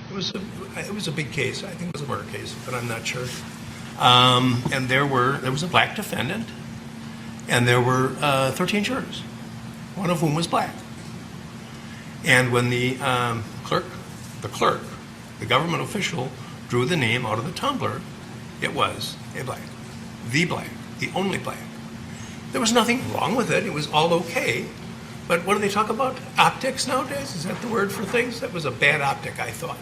it was a big case. I think it was a murder case, but I'm not sure. And there was a black defendant, and there were 13 jurors, one of whom was black. And when the clerk, the government official, drew the name out of the tumbler, it was a black, the only black. There was nothing wrong with it. It was all okay. But what do they talk about? Optics nowadays? Is that the word for things? That was a bad optic, I thought.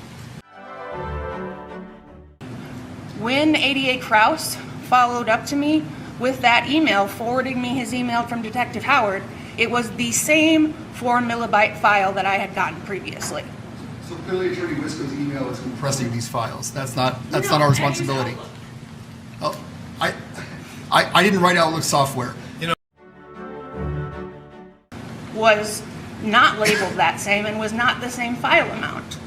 When ADA Krause followed up to me with that email, forwarding me his email from Detective Howard, it was the same 4 millibyte file that I had gotten previously. So clearly, Attorney Wisco's email is compressing these files. That's not our responsibility. Oh, I didn't write Outlook software. Was not labeled that same and was not the same file amount.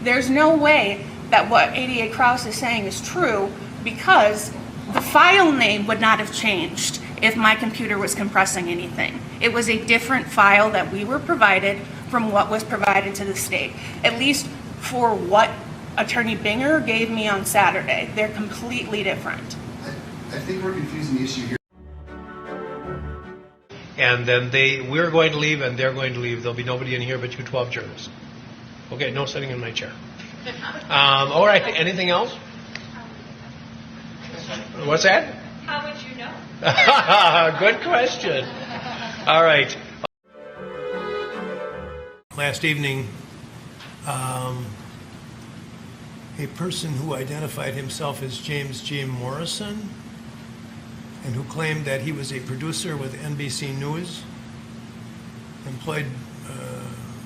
There's no way that what ADA Krause is saying is true because the file name would not have changed if my computer was compressing anything. It was a different file that we were provided from what was provided to the state, at least for what Attorney Binger gave me on Saturday. They're completely different. I think we're confusing the issue here. And then we're going to leave and they're going to leave. There'll be nobody in here but you 12 jurors. Okay, no sitting in my chair. All right, anything else? What's that? How would you know? Good question. All right. Last evening, a person who identified himself as James J. Morrison and who claimed that he was a producer with NBC News, employed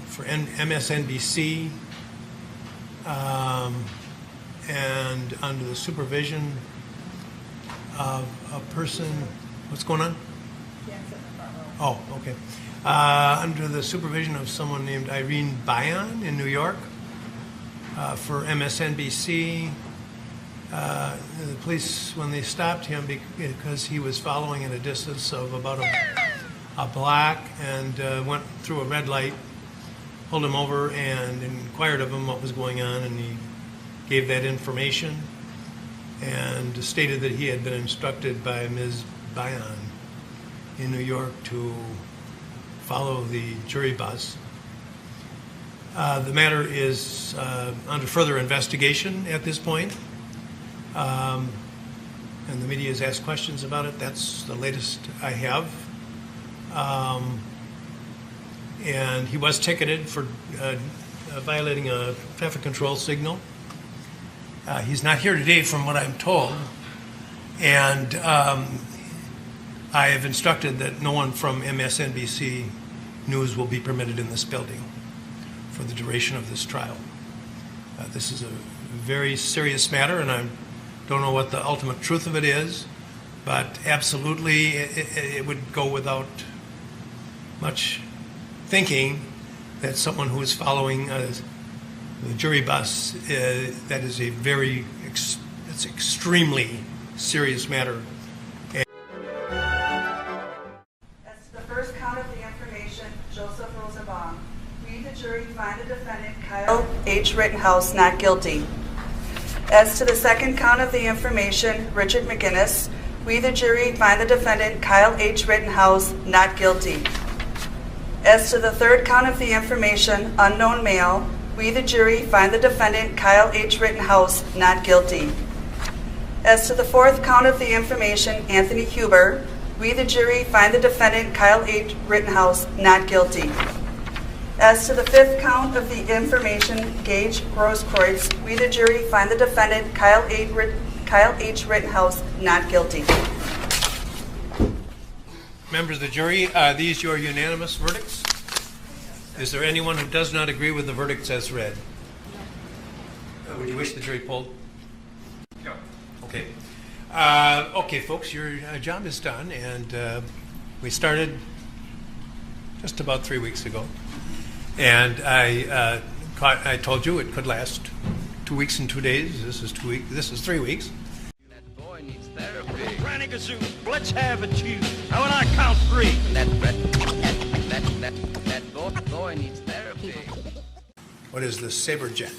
for MSNBC, and under the supervision of a person, what's going on? Oh, okay. Under the supervision of someone named Irene Bayan in New York for MSNBC. The police, when they stopped him because he was following at a distance of about a block and went through a red light, pulled him over and inquired of him what was going on, and he gave that information and stated that he had been instructed by Ms. Bayan in New York to follow the jury bus. The matter is under further investigation at this point, and the media has asked questions about it. That's the latest I have. And he was ticketed for violating a traffic control signal. He's not here today from what I'm told, and I have instructed that no one from MSNBC News will be permitted in this building for the duration of this trial. This is a very serious matter, and I don't know what the ultimate truth of it is, but absolutely it would go without much thinking that someone who is following the jury bus, that is a very, it's extremely serious matter. As to the first count of the information, Joseph Rosenbaum, we, the jury, find the defendant Kyle H. Rittenhouse not guilty. As to the second count of the information, Richard McGinnis, we, the jury, find the defendant Kyle H. Rittenhouse not guilty. As to the third count of the information, unknown male, we, the jury, find the defendant Kyle H. Rittenhouse not guilty. As to the fourth count of the information, Anthony Huber, we, the jury, find the defendant Kyle H. Rittenhouse not guilty. As to the fifth count of the information, Gage Grosskreutz, we, the jury, find the defendant Kyle H. Rittenhouse not guilty. Members of the jury, are these your unanimous verdicts? Is there anyone who does not agree with the verdicts as read? Would you wish the jury polled? No. Okay. Okay, folks, your job is done, and we started just about 3 weeks ago, and I told you it could last 2 weeks and 2 days. This is 2 weeks. This is 3 weeks. That boy needs therapy. Granny Gazoo, let's have it, you. How when I count three. That boy needs therapy. What is this? Saber jet.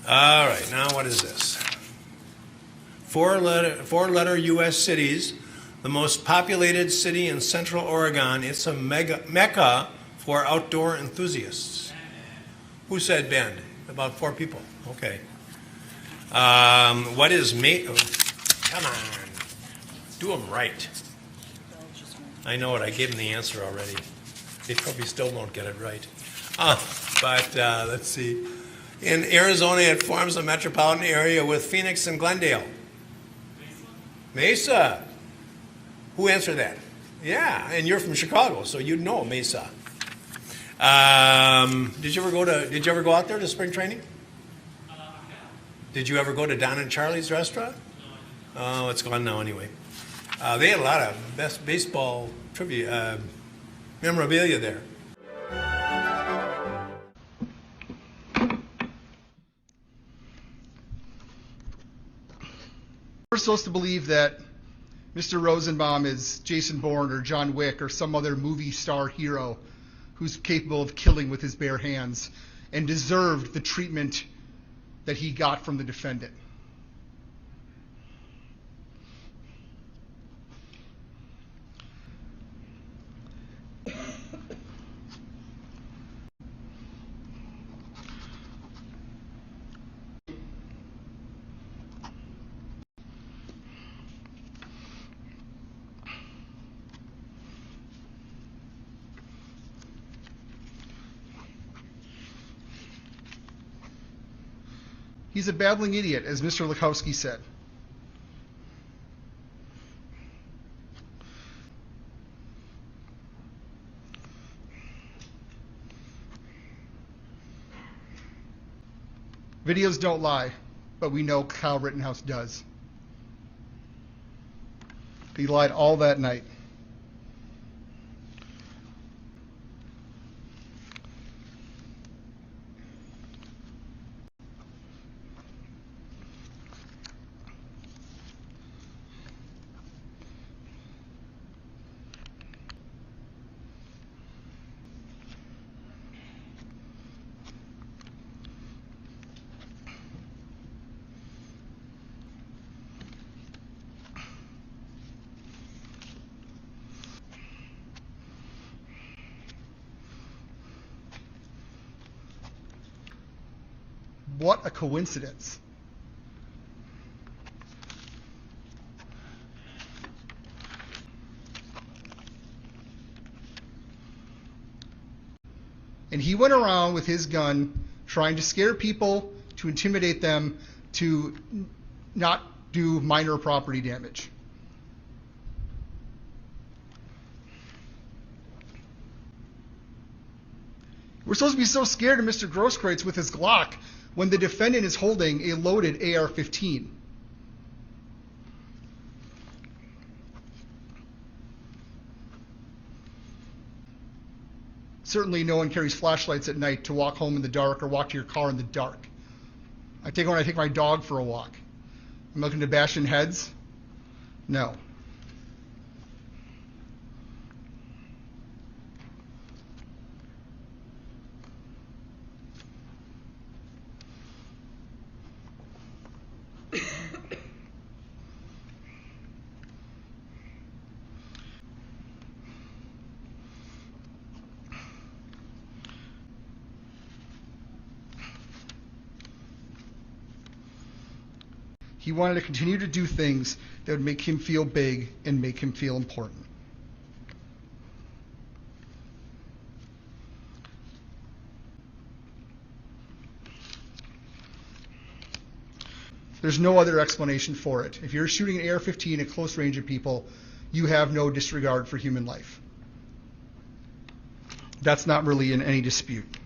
All right, now what is this? Four-letter U.S. cities, the most populated city in Central Oregon. It's a mecca for outdoor enthusiasts. Who said Bend? About 4 people. Okay. What is come on. Do them right. I know it. I gave them the answer already. They probably still won't get it right. But let's see. In Arizona, it forms a metropolitan area with Phoenix and Glendale. Mesa. Who answered that? Yeah, and you're from Chicago, so you'd know Mesa. Did you ever go out there to spring training? Did you ever go to Don and Charlie's restaurant? Oh, it's gone now anyway. They had a lot of best baseball trivia memorabilia there. We're supposed to believe that Mr. Rosenbaum is Jason Bourne or John Wick or some other movie star hero who's capable of killing with his bare hands and deserved the treatment that he got from the defendant. He's a babbling idiot, as Mr. Lukowski said. Videos don't lie, but we know Kyle Rittenhouse does. He lied all that night. What a coincidence. And he went around with his gun trying to scare people, to intimidate them, to not do minor property damage. We're supposed to be so scared of Mr. Grosskreutz with his Glock when the defendant is holding a loaded AR-15. Certainly no one carries flashlights at night to walk home in the dark or walk to your car in the dark. I take it when I take my dog for a walk. I'm looking to bash in heads? No. He wanted to continue to do things that would make him feel big and make him feel important. There's no other explanation for it. If you're shooting an AR-15 at close range of people, you have no disregard for human life. That's not really in any dispute.